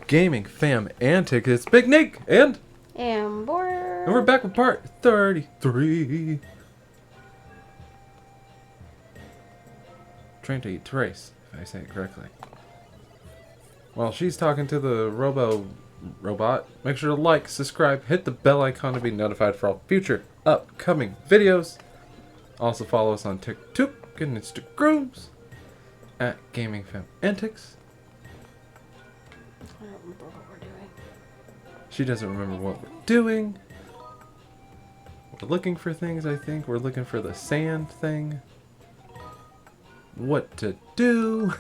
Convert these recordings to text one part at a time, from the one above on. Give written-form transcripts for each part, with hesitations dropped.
Gaming Fam Antic. It's BigNEEK and Ambore. we're back with part 33. Trying to eat Trace, if I say it correctly. While she's talking to the robot, make sure to like, subscribe, hit the bell icon to be notified for all future upcoming videos. Also follow us on TikTok and Instagrams at Gaming Fam Antics. I don't remember what we're doing. She doesn't remember what we're doing. We're looking for things, I think. We're looking for the sand thing. What to do.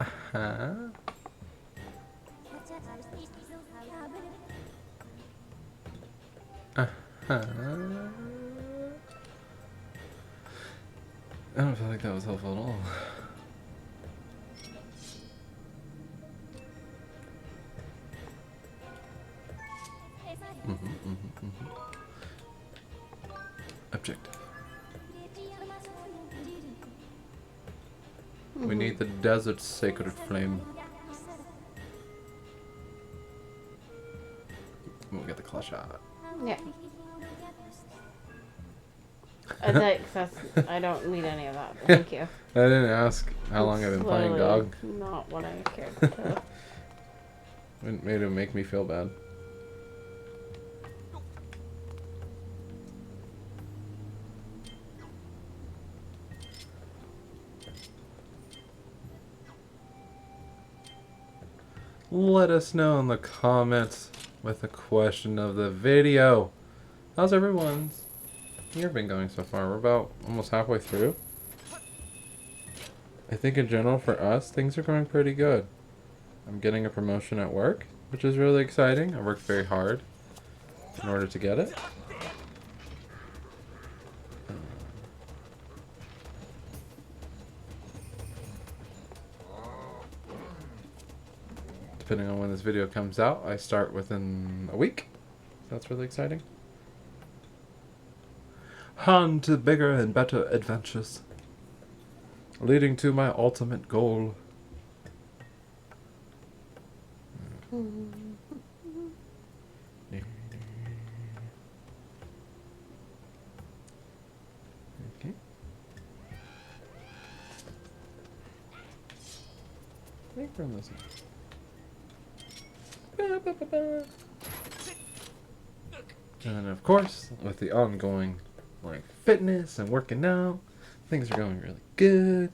Uh-huh. Uh-huh. I don't feel like that was helpful at all. Objective. We need the desert sacred flame. We'll get the claw shot. Yeah. I think I don't need any of that. Thank you. I didn't ask how long I've been playing, dog. Not what I cared to. It made it make me feel bad. Let us know in the comments with the question of the video. How's everyone's year been going so far? We're about almost halfway through. I think in general for us, things are going pretty good. I'm getting a promotion at work, which is really exciting. I worked very hard in order to get it. Depending on when this video comes out, I start within a week. That's really exciting. On to bigger and better adventures, leading to my ultimate goal. Okay. Wait for this. And of course, with the ongoing fitness and working out, things are going really good.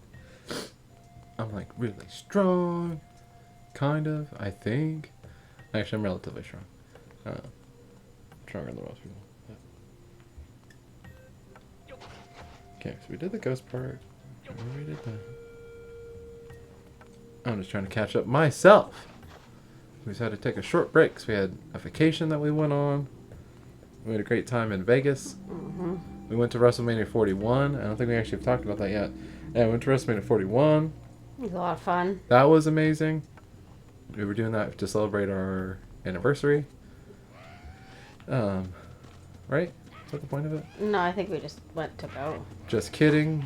I'm really strong, kind of, I think. Actually, I'm relatively strong. Stronger than most people. Yeah. Okay, so we did the ghost part. We did that. I'm just trying to catch up myself. We just had to take a short break because we had a vacation that we went on. We had a great time in Vegas. We went to WrestleMania 41. I don't think we actually have talked about that yet. Yeah, we went to WrestleMania 41. It was a lot of fun. That was amazing. We were doing that to celebrate our anniversary. Right? Is that the point of it? No, I think we just went to go. Just kidding.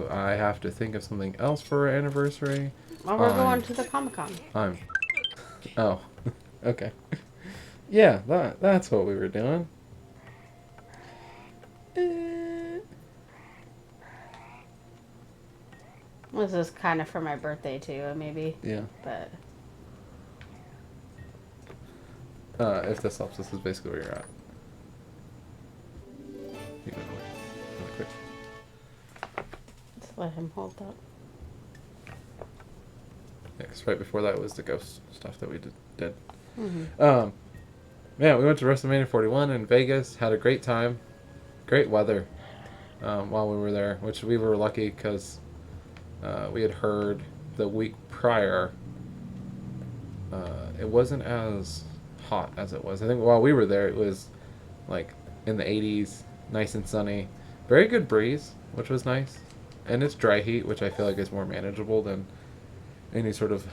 I have to think of something else for our anniversary. Well, we're going to the Comic-Con. Oh, okay. Yeah, that's what we were doing. This is kind of for my birthday too, maybe. Yeah. But if this helps, this is basically where you're at. You can wait really quick. just let him hold that. Yeah, 'cause right before that was the ghost stuff that we did. Mm-hmm. Yeah, we went to WrestleMania 41 in Vegas. Had a great time. Great weather while we were there, which we were lucky because we had heard the week prior it wasn't as hot as it was. I think while we were there, it was in the 80s, nice and sunny. Very good breeze, which was nice. And it's dry heat, which I feel like is more manageable than any sort of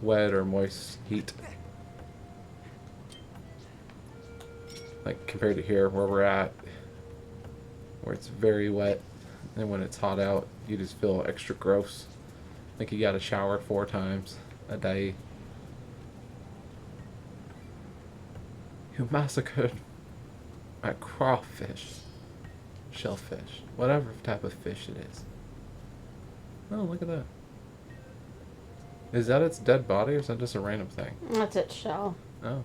wet or moist heat. Compared to here where we're at, where it's very wet, and when it's hot out, you just feel extra gross. Like you got to shower 4 times a day. You massacred a crawfish, shellfish, whatever type of fish it is. Oh, look at that. Is that its dead body or is that just a random thing? That's its shell. Oh.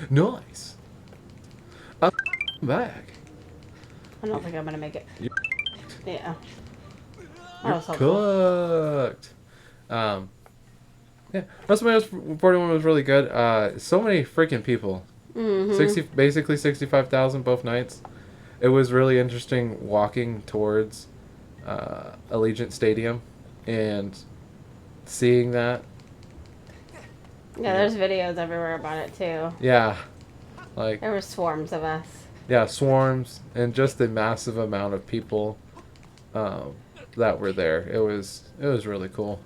Nice. I'm back. I don't think I'm gonna make it. Yeah. You're cooked. Yeah. WrestleMania 41 was really good. So many freaking people. Mm-hmm. Basically 65,000 both nights. It was really interesting walking towards Allegiant Stadium and seeing that. Yeah, there's videos everywhere about it too. Yeah. Like there were swarms of us. Yeah, swarms and just the massive amount of people that were there. It was really cool.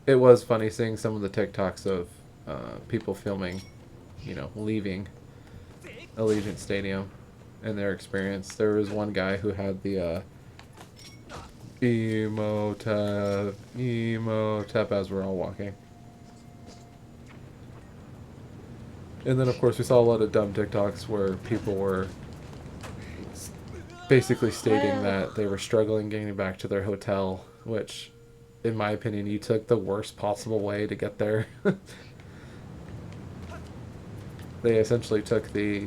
It was funny seeing some of the TikToks of people filming, leaving Allegiant Stadium and their experience. There was one guy who had the emo tap as we're all walking. And then, of course, we saw a lot of dumb TikToks where people were basically stating that they were struggling getting back to their hotel, which, in my opinion, you took the worst possible way to get there. They essentially took the,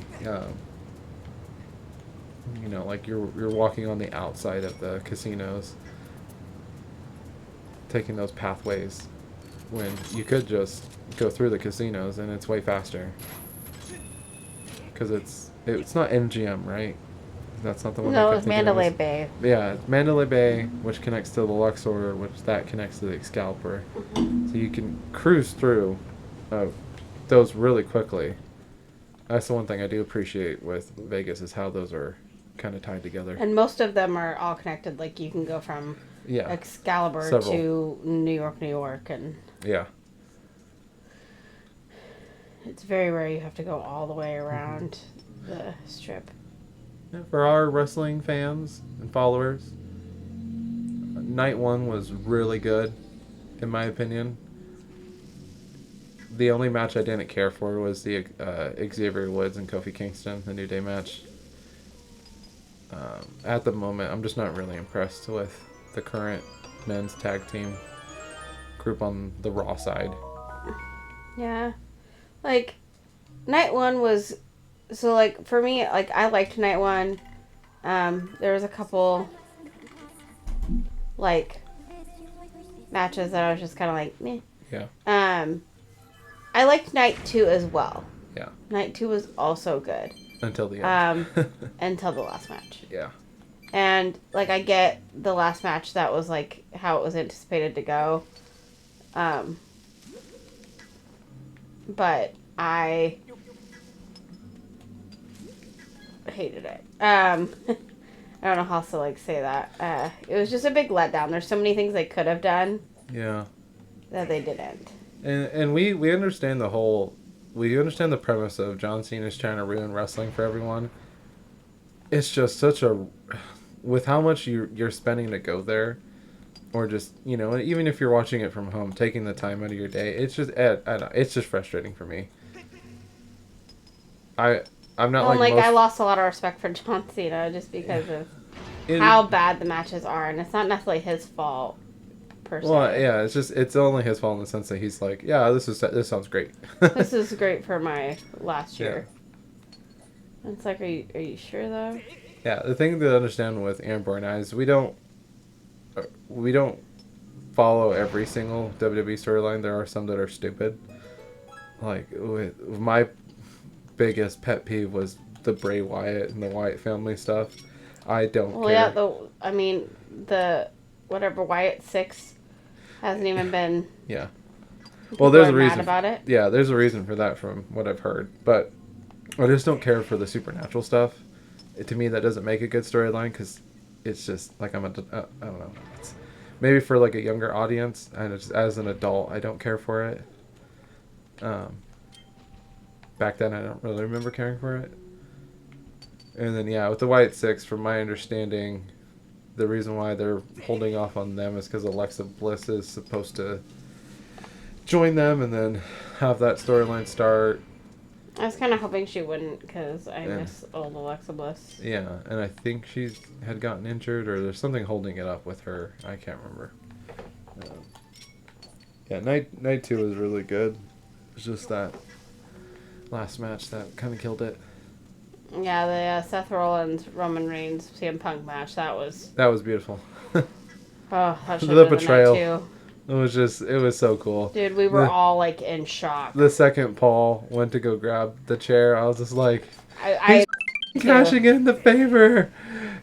like you're walking on the outside of the casinos, taking those pathways when you could just go through the casinos and it's way faster. Because it's not MGM, right? That's not the one. No, it's Mandalay Bay. Yeah, it's Mandalay Bay, which connects to the Luxor, which that connects to the Excalibur. So you can cruise through those really quickly. That's the one thing I do appreciate with Vegas is how those are kind of tied together. And most of them are all connected. Like you can go from Excalibur to New York, and yeah. It's very rare you have to go all the way around the strip. Yeah, for our wrestling fans and followers, night 1 was really good, in my opinion. The only match I didn't care for was the Xavier Woods and Kofi Kingston, the New Day match. At the moment, I'm just not really impressed with the current men's tag team group on the Raw side. Yeah. Like, night 1 was... So, like, for me, like, I liked night 1. There was a couple, like, matches that I was just kind of like, meh. Yeah. I liked night 2 as well. Yeah. Night 2 was also good. Until the end. Until the last match. Yeah. And, like, I get the last match, that was, like, how it was anticipated to go. But I hated it. I don't know how else to, like, say that. It was just a big letdown. There's so many things they could have done. Yeah. That they didn't. And we understand we understand the premise of John Cena's trying to ruin wrestling for everyone. It's just such with how much you're spending to go there, or just, even if you're watching it from home, taking the time out of your day, it's just, I don't know, it's just frustrating for me. I'm not I lost a lot of respect for John Cena just because of how bad the matches are, and it's not necessarily his fault. Well, yeah, it's only his fault in the sense that he's like, yeah, this sounds great. This is great for my last year. Yeah. It's like, are you sure though? Yeah, the thing to understand with Ambore and I is we don't follow every single WWE storyline. There are some that are stupid. Like my biggest pet peeve was the Bray Wyatt and the Wyatt family stuff. I don't care. Yeah, the whatever Wyatt 6 hasn't even been. Yeah. Well, there's a reason mad about it. Yeah, there's a reason for that from what I've heard, but I just don't care for the supernatural stuff. To me, that doesn't make a good storyline because it's just like I don't know. It's maybe for like a younger audience, and just as an adult, I don't care for it. Back then, I don't really remember caring for it. And then with the Wyatt 6, from my understanding, the reason why they're holding off on them is because Alexa Bliss is supposed to join them and then have that storyline start. I was kind of hoping she wouldn't because I Yeah. miss old Alexa Bliss. Yeah, and I think she's had gotten injured or there's something holding it up with her. I can't remember. Yeah, night 2 was really good. It's just that last match that kind of killed it. Yeah, the Seth Rollins Roman Reigns CM Punk match, that was beautiful. that should The have been betrayal. the night too. It was so cool. Dude, we were all like in shock. The second Paul went to go grab the chair, I was just like, I he's cashing in the favor.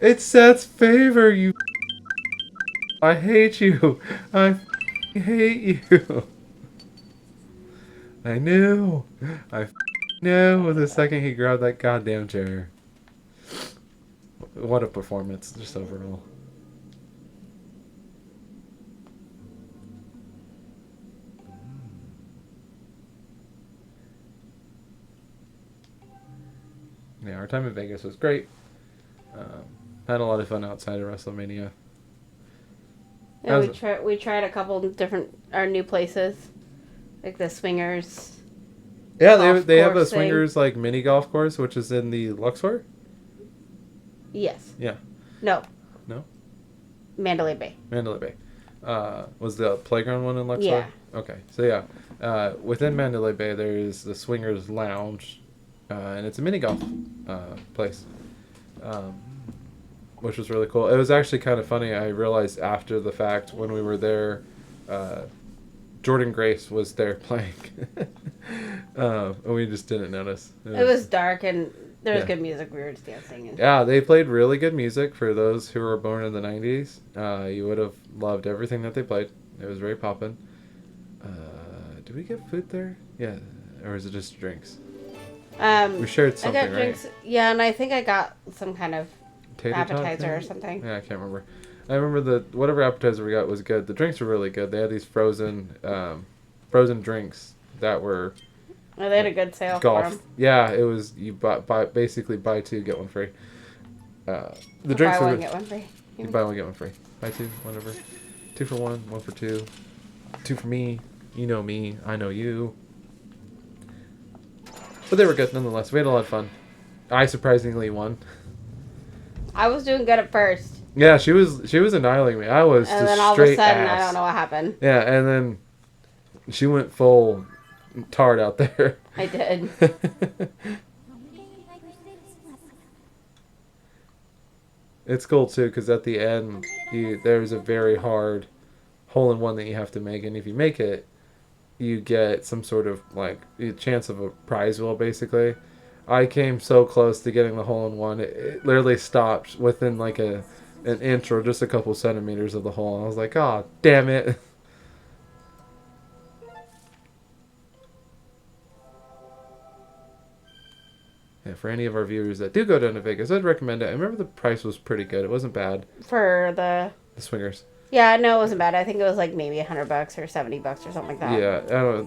It's Seth's favor, you. I hate you. I hate you. I knew. I knew the second he grabbed that goddamn chair. What a performance, just overall. Yeah, our time in Vegas was great. Had a lot of fun outside of WrestleMania. Yeah, we tried a couple different new places, like the swingers. Yeah, Golf they have a course thing. swingers like mini golf course, which is in the Luxor. Yes. Yeah. No. No? Mandalay Bay. Mandalay Bay. Was the playground one in Luxor? Yeah. Okay, so yeah, within Mandalay Bay there is the swingers lounge, and it's a mini golf place, which was really cool. It was actually kind of funny. I realized after the fact when we were there, Jordan Grace was there playing, and we just didn't notice. It was dark and there was Yeah. good music. We were just dancing. And Yeah, they played really good music for those who were born in the 90s. You would have loved everything that they played. It was very poppin'. Did we get food there? Yeah, or is it just drinks? We shared I something, got right? drinks. Yeah, and I think I got some kind of Tater tot appetizer or thing? something. Yeah, I can't remember. I remember whatever appetizer we got was good. The drinks were really good. They had these frozen drinks that were Oh, they had a good sale for golf. them. Yeah, it was basically buy two get one free. The drinks Buy were one, get one free. you buy one get one free. Buy two, whatever. 2 for 1, 1 for 2. 2 for me. You know me. I know you. But they were good nonetheless. We had a lot of fun. I surprisingly won. I was doing good at first, Yeah, she was annihilating me. I was and just then all of a straight sudden, ass. I don't know what happened. Yeah, and then she went full tard out there. I did. It's cool too because at the end there's a very hard hole-in-one that you have to make, and if you make it, you get some sort of like a chance of a prize wheel basically. I came so close to getting the hole-in-one, it literally stopped within like an inch or just a couple centimeters of the hole, and I was like, oh damn it. Yeah, for any of our viewers that do go down to Vegas, I'd recommend it. I remember the price was pretty good. It wasn't bad. For the The swingers. yeah, no, it wasn't bad. I think it was like maybe $100 or $70 or something like that. Yeah,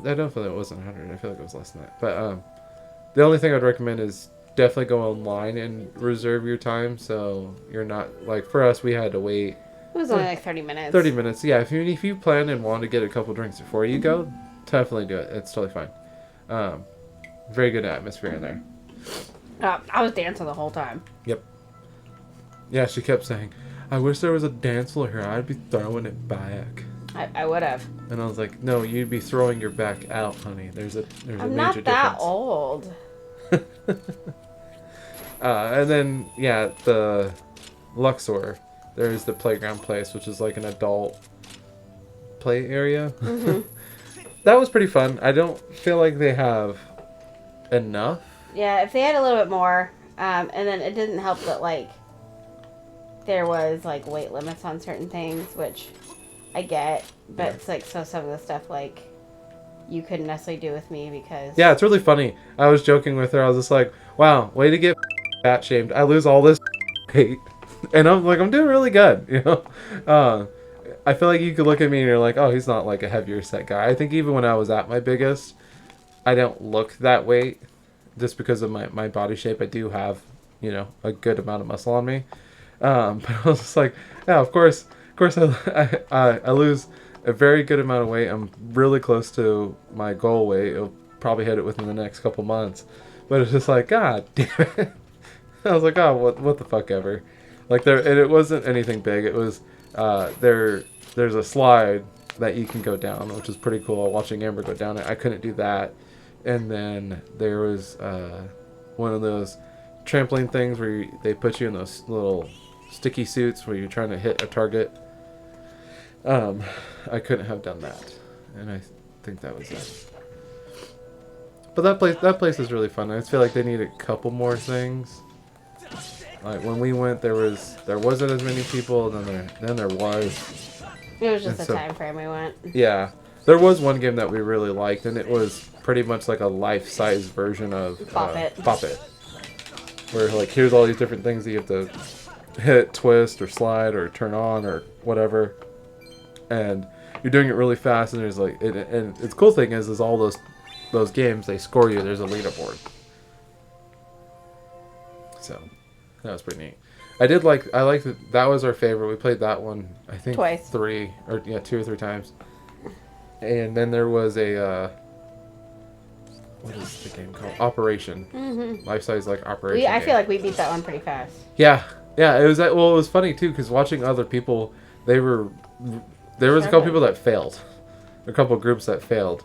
I don't feel it wasn't 100. I feel like it was less than that. But the only thing I'd recommend is definitely go online and reserve your time. So you're not like for us, we had to wait It was only like 30 minutes. 30 minutes. Yeah, if you plan and want to get a couple drinks before you go, definitely do it. It's totally fine. Very good atmosphere in there. I was dancing the whole time. Yep. Yeah, she kept saying, I wish there was a dance floor here. I'd be throwing it back. I would have. And I was like, no, you'd be throwing your back out, honey. There's a I'm major not that difference. old. And then, yeah, the Luxor, there's the playground place, which is like an adult play area. Mm-hmm. That was pretty fun. I don't feel like they have enough. Yeah, if they had a little bit more, and then it didn't help that like there was like weight limits on certain things, which I get, but Yeah. it's like so some of the stuff like you couldn't necessarily do with me because Yeah, it's really funny. I was joking with her. I was just like, wow, way to get fat shamed. I lose all this weight. And I'm like, I'm doing really good, you know? I feel like you could look at me and you're like, oh, he's not like a heavier set guy. I think even when I was at my biggest, I don't look that weight just because of my body shape. I do have, you know, a good amount of muscle on me. But I was just like, yeah, of course, I lose a very good amount of weight. I'm really close to my goal weight. I'll probably hit it within the next couple months. But it's just like, God damn it. I was like, oh, what the fuck ever. Like there, and it wasn't anything big. It was there's a slide that you can go down, which is pretty cool. Watching Amber go down it, I couldn't do that. And then there was one of those trampoline things where they put you in those little sticky suits where you're trying to hit a target. I couldn't have done that, and I think that was it. But that place is really fun. I just feel like they need a couple more things. Like when we went, there wasn't as many people. Then there was. It was just the time frame we went. Yeah, there was one game that we really liked, and it was pretty much like a life-size version of Pop It, where like here's all these different things that you have to hit, twist, or slide, or turn on, or whatever, and you're doing it really fast. And there's like, and its cool thing is all those games, they score you. There's a leaderboard. So that was pretty neat. I liked it. That was our favorite. We played that one, I think, twice. 2 or 3 times. And then there was a what is the game called? Operation. Mm-hmm. Life-size like Operation. I feel like we beat that one pretty fast. Yeah. It was it was funny too, because watching other people, there was a couple people that failed, a couple groups that failed,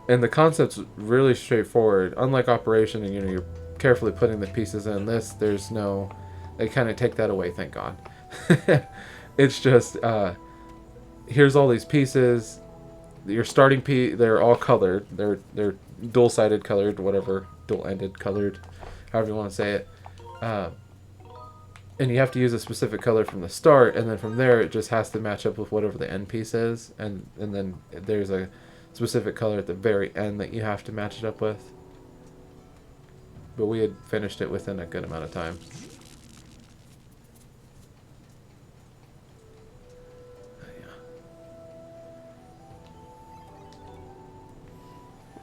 and the concept's really straightforward. Unlike Operation, and you're carefully putting the pieces in. There's no. They kind of take that away, thank God. It's just, here's all these pieces. Your starting piece, they're all colored. They're dual-sided colored, whatever, dual-ended colored, however you want to say it. And you have to use a specific color from the start, and then from there it just has to match up with whatever the end piece is. And then there's a specific color at the very end that you have to match it up with. But we had finished it within a good amount of time.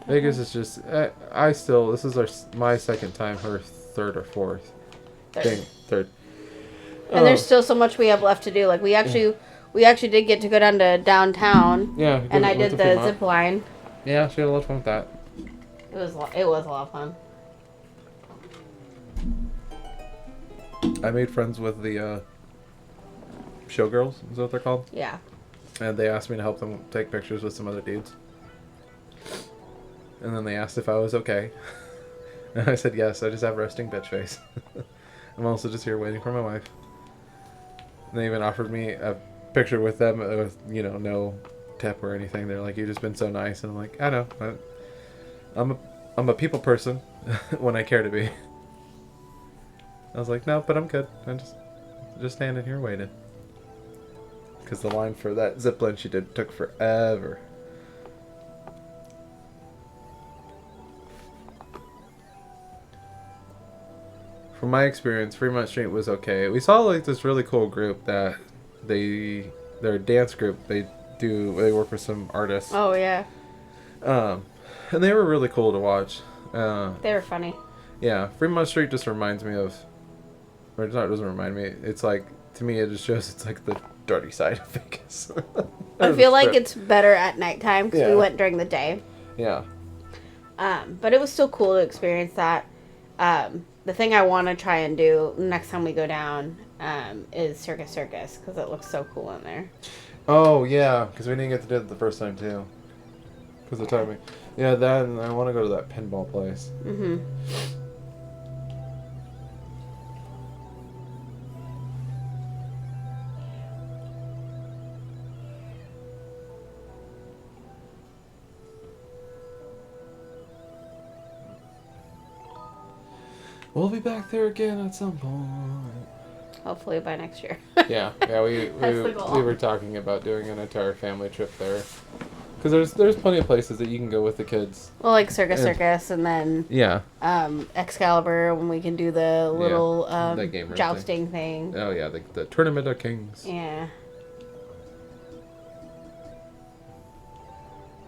Vegas is just, this is my second time, her third or fourth. Third. And there's still so much we have left to do. Like we actually did get to go down to downtown. Yeah. And I did the zip line. Yeah, she had a lot of fun with that. It was a lot of fun. I made friends with the showgirls, is what they're called. Yeah. And they asked me to help them take pictures with some other dudes. And then they asked if I was okay. And I said yes, I just have resting bitch face. I'm also just here waiting for my wife. And they even offered me a picture with them with, no tip or anything. They're like, you've just been so nice. And I'm like, I know. I'm a people person when I care to be. I was like, no, but I'm good. I'm just standing here waiting. Because the line for that zip line she did took forever. From my experience, Fremont Street was okay. We saw like this really cool group that they're a dance group. They work with some artists. Oh yeah. And they were really cool to watch. They were funny. Yeah, Fremont Street just reminds me of, or it doesn't remind me. It's like, to me, it just shows it's like the dirty side of Vegas. I feel like it's better at nighttime because we went during the day. Yeah. But it was still cool to experience that. The thing I want to try and do next time we go down is Circus because it looks so cool in there. Oh, yeah, because we didn't get to do it the first time, too. Because of the timing. Yeah, then I want to go to that pinball place. Mm-hmm. We'll be back there again at some point. Hopefully by next year. Yeah. We were talking about doing an entire family trip there, because there's plenty of places that you can go with the kids. Well, like Circus, and then Excalibur, when we can do the little jousting thing. Oh yeah, the Tournament of Kings. Yeah.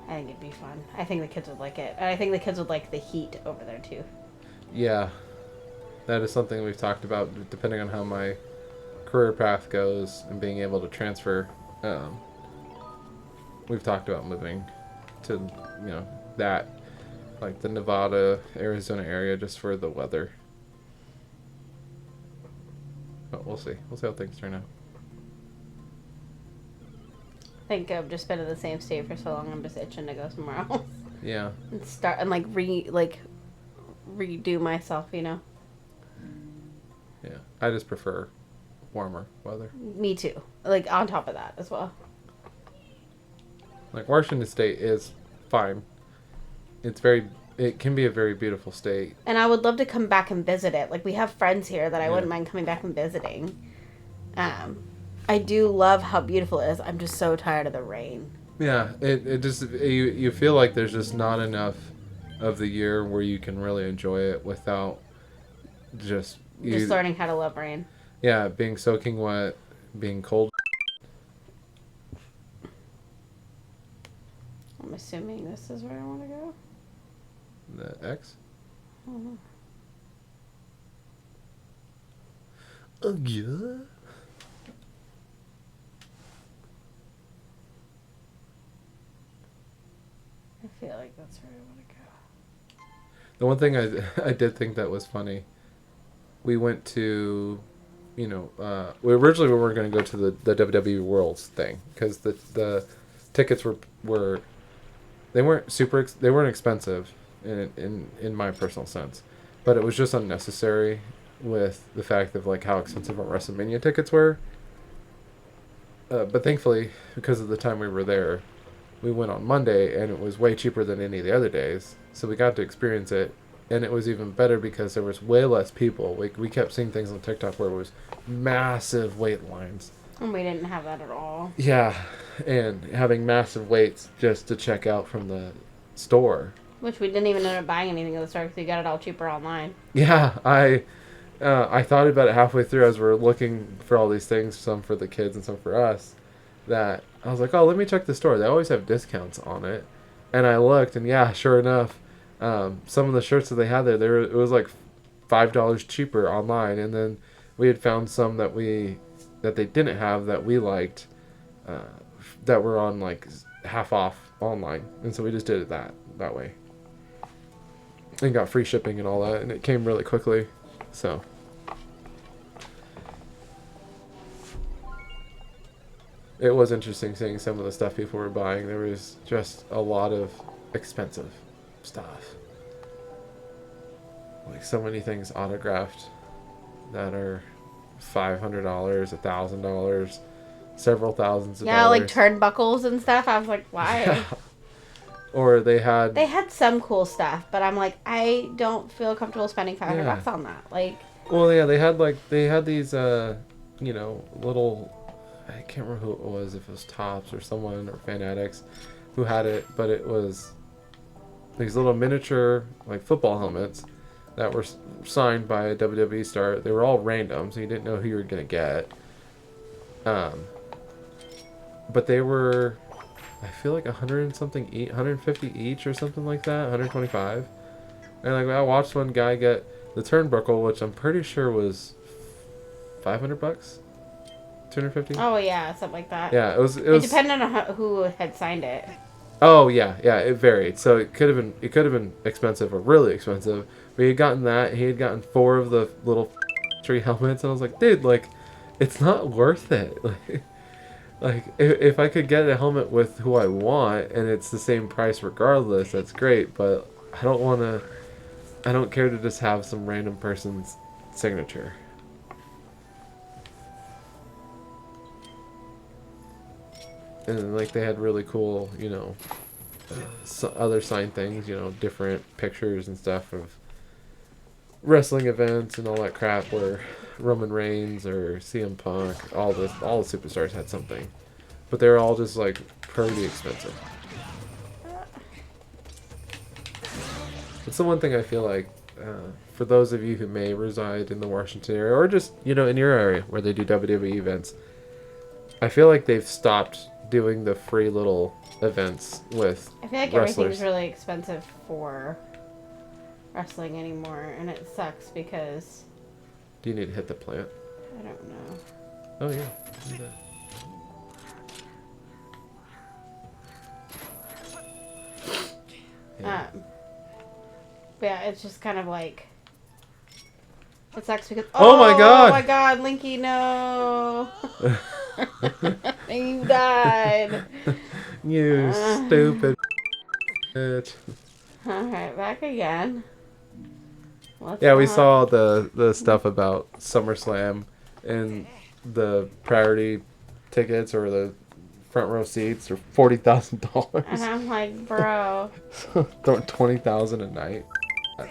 I think it'd be fun. I think the kids would like it. And I think the kids would like the heat over there too. Yeah. That is something we've talked about, depending on how my career path goes and being able to transfer, we've talked about moving to, that, like the Nevada, Arizona area just for the weather. But we'll see. We'll see how things turn out. I think I've just been in the same state for so long. I'm just itching to go somewhere else. Yeah. And start and redo myself. Yeah. I just prefer warmer weather. Me too. Like on top of that as well. Like Washington State is fine. It can be a very beautiful state. And I would love to come back and visit it. Like we have friends here that I wouldn't mind coming back and visiting. I do love how beautiful it is. I'm just so tired of the rain. Yeah, it just you feel like there's just not enough of the year where you can really enjoy it without just learning how to love rain. Yeah, being soaking wet, being cold. I'm assuming this is where I want to go. The X? Mm-hmm. Oh, yeah? I feel like that's where I want to go. The one thing I did think that was funny, we went to, we originally were going to go to the WWE Worlds thing because the tickets were they weren't expensive in my personal sense, but it was just unnecessary with the fact of like how expensive our WrestleMania tickets were. But thankfully, because of the time we were there, we went on Monday and it was way cheaper than any of the other days, so we got to experience it. And it was even better because there was way less people. We kept seeing things on TikTok where it was massive wait lines. And we didn't have that at all. Yeah, and having massive waits just to check out from the store. Which we didn't even end up buying anything at the store because we got it all cheaper online. Yeah, I thought about it halfway through as we're looking for all these things, some for the kids and some for us, that I was like, oh, let me check the store. They always have discounts on it. And I looked, and yeah, sure enough, some of the shirts that they had there, it was like $5 cheaper online, and then we had found some that they didn't have that we liked, that were on like half off online, and so we just did it that way, and got free shipping and all that, and it came really quickly, so. It was interesting seeing some of the stuff people were buying. There was just a lot of expensive stuff. Like so many things autographed that are $500, $1,000, several thousands of dollars. Yeah, like turnbuckles and stuff. I was like, why? Yeah. Or they had some cool stuff, but I'm like, I don't feel comfortable spending $500 on that. Like, well, yeah, they had these little, I can't remember who it was, if it was Topps or someone or Fanatics who had it, but it was these little miniature like football helmets that were signed by a WWE star. They were all random, so you didn't know who you were gonna get. But they were, I feel like 150 each or something like that, 125. And like I watched one guy get the turnbuckle, which I'm pretty sure was $500, 250. Oh yeah, something like that. Yeah, it was. It depended on who had signed it. Oh yeah, it varied. So it could have been expensive or really expensive. But he had gotten that. He had gotten 4 of the little tree helmets, and I was like, dude, like, it's not worth it. Like if I could get a helmet with who I want and it's the same price regardless, that's great. But I don't care to just have some random person's signature. And like they had really cool, other signed things, different pictures and stuff of wrestling events and all that crap where Roman Reigns or CM Punk, all the superstars had something. But they were all just like pretty expensive. It's the one thing I feel like for those of you who may reside in the Washington area or just, in your area where they do WWE events, I feel like they've stopped doing the free little events with I feel like wrestlers. Everything's really expensive for wrestling anymore, and it sucks because Do you need to hit the plant? I don't know. Oh yeah. Do that. Yeah. Yeah, it's just kind of like it sucks because Oh my god! Oh my god, Linky, no! You died. You stupid bitch. Alright, back again. Yeah, we saw the stuff about SummerSlam and the priority tickets or the front row seats are $40,000. And I'm like, bro. Throwing $20,000 a night.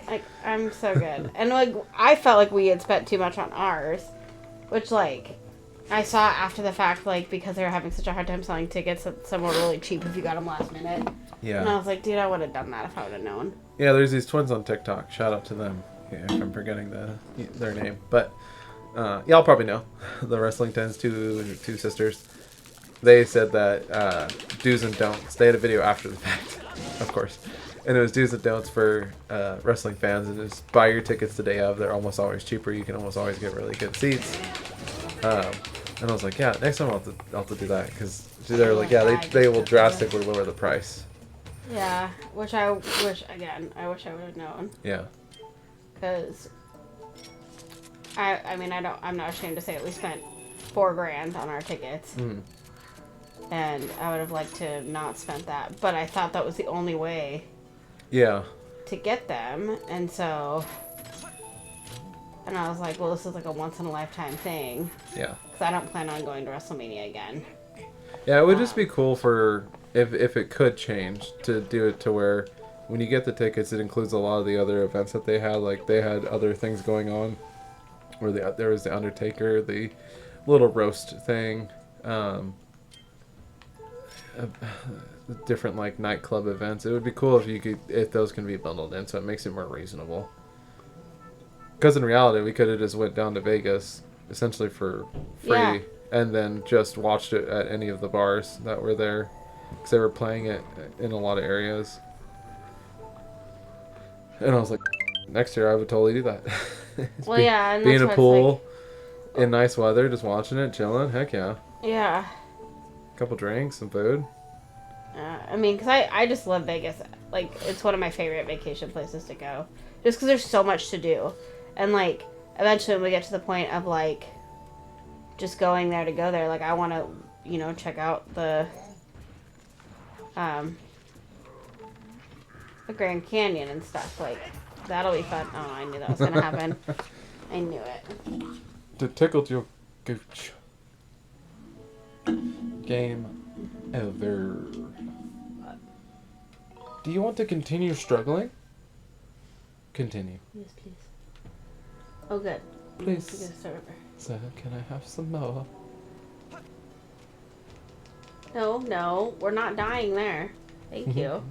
Like, I'm so good. And like, I felt like we had spent too much on ours, which like, I saw after the fact, like, because they were having such a hard time selling tickets that some were really cheap if you got them last minute. Yeah. And I was like, dude, I would have done that if I would have known. Yeah, there's these twins on TikTok. Shout out to them. Yeah, if I'm forgetting their name. But y'all probably know. The Wrestling Tens, two sisters. They said that do's and don'ts. They had a video after the fact, of course. And it was do's and don'ts for wrestling fans. And just buy your tickets the day of. They're almost always cheaper. You can almost always get really good seats. And I was like, yeah, next time I'll have to do that. Because they're like, yeah, they will drastically lower the price. Yeah, which I wish I would have known. Yeah. Because, I'm not ashamed to say it. We spent $4,000 on our tickets. Mm. And I would have liked to not spent that. But I thought that was the only way. Yeah. To get them. And so, and I was like, well, this is like a once-in-a-lifetime thing. Yeah. Because I don't plan on going to WrestleMania again. Yeah, it would just be cool for, if it could change, to do it to where when you get the tickets, it includes a lot of the other events that they had. Like, they had other things going on. Where there was the Undertaker, the little roast thing. Different, like, nightclub events. It would be cool if those can be bundled in, so it makes it more reasonable. Because in reality, we could have just went down to Vegas, essentially for free, Yeah. and then just watched it at any of the bars that were there. Because they were playing it in a lot of areas. And I was like, next year I would totally do that. Well, yeah, and be in that's a why pool, in nice weather, just watching it, chilling. Heck yeah. Yeah. Couple drinks, some food. I mean, because I just love Vegas. Like, it's one of my favorite vacation places to go. Just because there's so much to do. And, like, eventually when we get to the point of, like, just going there to go there, like, I want to, check out the Grand Canyon and stuff. Like, that'll be fun. Oh, I knew that was going to happen. I knew it. To tickle your gooch. Game over. Do you want to continue struggling? Continue. Yes, please. Oh, good. Please. So, can I have some more? No, we're not dying there. Thank you.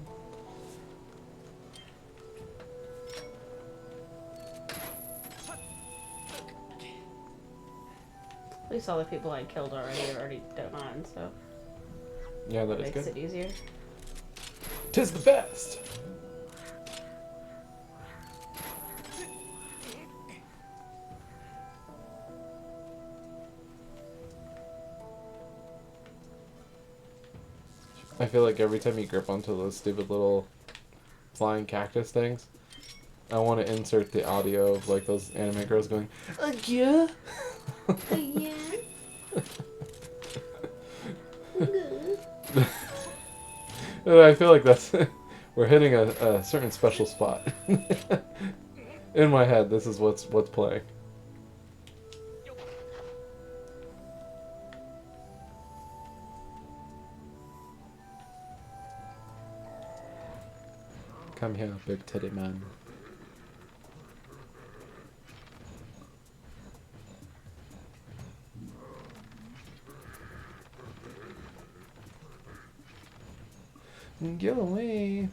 At least all the people I killed already are already done, so Yeah, that is makes good. it easier. 'Tis the best. I feel like every time you grip onto those stupid little flying cactus things, I want to insert the audio of like those anime girls going, yeah. Yeah. And I feel like that's we're hitting a certain special spot. In my head, this is what's playing. Come here, big teddy man. Get away.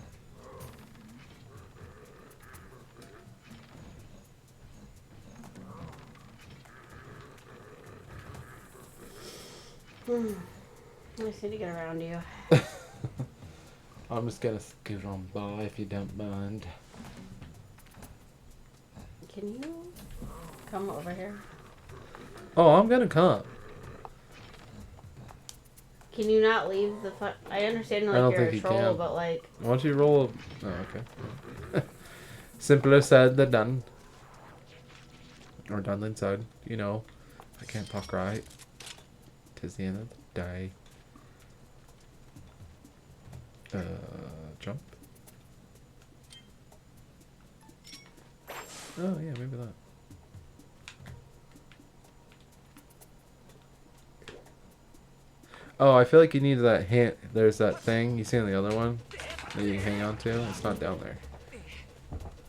I just need to get around you. I'm just gonna scoot on by if you don't mind. Can you come over here? Oh, I'm gonna come. Can you not leave the I understand, like, I don't you're think a you troll, can. but, like... Why don't you roll a... Oh, okay. Simpler said than done. Or done than said. You know. I can't talk right. 'Tis the end of the day. Jump. Oh, yeah, maybe that. Oh, I feel like you need that hand. There's that thing you see on the other one that you hang on to. It's not down there.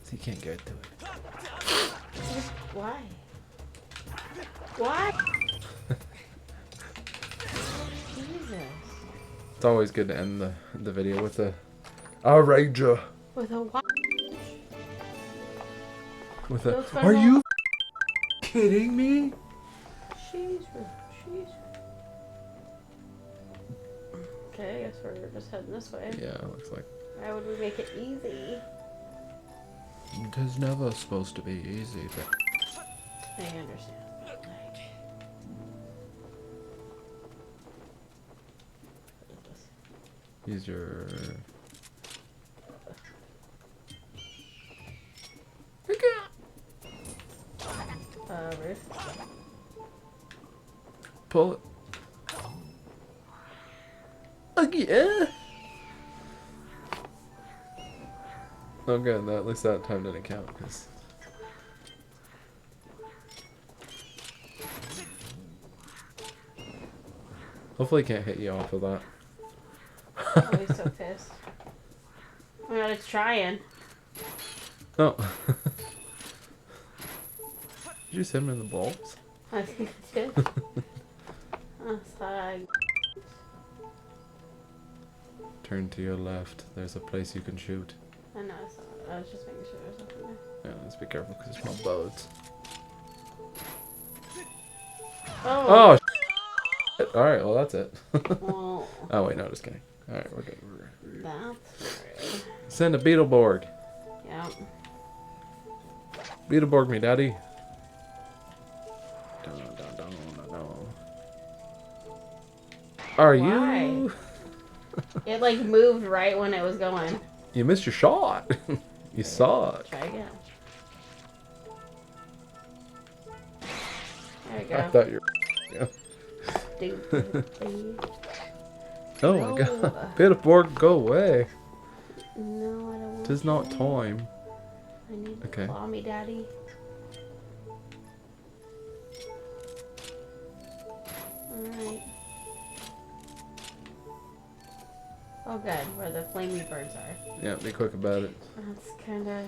So you can't get to it. Why? Why? Jesus. It's always good to end the video with a ranger. With a what? With a. Are you kidding me? She's. Okay, I guess we're just heading this way. Yeah, it looks like. Why would we make it easy? It is never supposed to be easy, but. I understand, but like. Use your. Ruth. Pull it. Oh, yeah. Oh, good. At least that time didn't count. Cause... Hopefully, he can't hit you off of that. Oh, he's so pissed. Oh my god, it's trying. Oh. Did you just hit him in the balls? I think I did. Oh, sorry. Turn to your left. There's a place you can shoot. I know, I saw it. I was just making sure there's nothing there. Yeah, let's be careful because there's no boats. Oh! Shit. Alright, well, that's it. Well, Oh, wait, no, just kidding. Alright, we're good. that's rude. Send a Beetleborg. Yep. Beetleborg me, daddy. Are Why? you? It like moved right when it was going. You missed your shot. You suck. Try again. There you go. I thought you were. Stupid. Oh my god. Beetleborg, go away. No, I don't want Tis not to. time. I need to Okay. claw me, daddy. Alright. Oh good, where the flamey birds are. Yeah, be quick about it. That's kinda...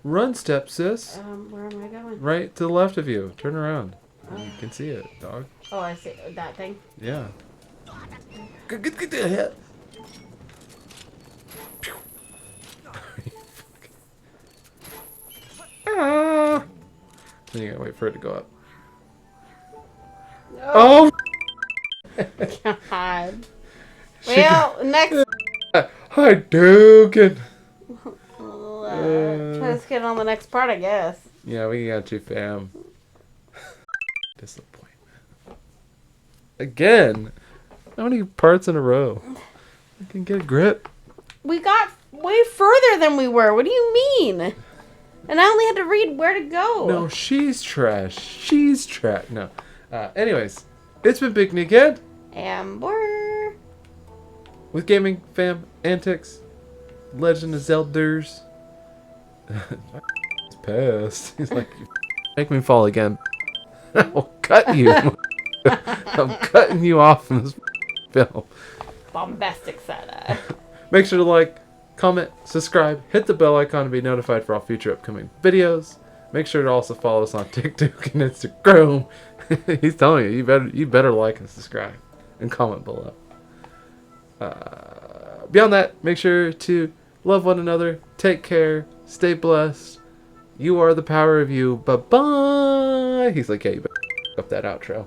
Run, step sis. where am I going? Right to the left of you. Turn around. Oh. You can see it, dog. Oh, I see. That thing? Yeah. Get the hit. Ah. Then you gotta wait for it to go up. No. Oh! God. Well, next... Hi, Dugan. Let's get on the next part, I guess. Yeah, we got you, fam. Disappointment. Again? How many parts in a row? I can get a grip. We got way further than we were. What do you mean? And I only had to read where to go. No, she's trash. She's trash. No. Anyways, it's been BigNEEK and Ambore. with gaming fam antics, Legend of Zelda's. He's pissed. He's like, make me fall again. I'll cut you. I'm cutting you off from this film. Bombastic side. Make sure to like, comment, subscribe, hit the bell icon to be notified for all future upcoming videos. Make sure to also follow us on TikTok and Instagram. He's telling you, you better like and subscribe and comment below. Beyond that, make sure to love one another, take care, stay blessed. You are the power of you. Bye-bye. He's like, yeah, you better up that outro.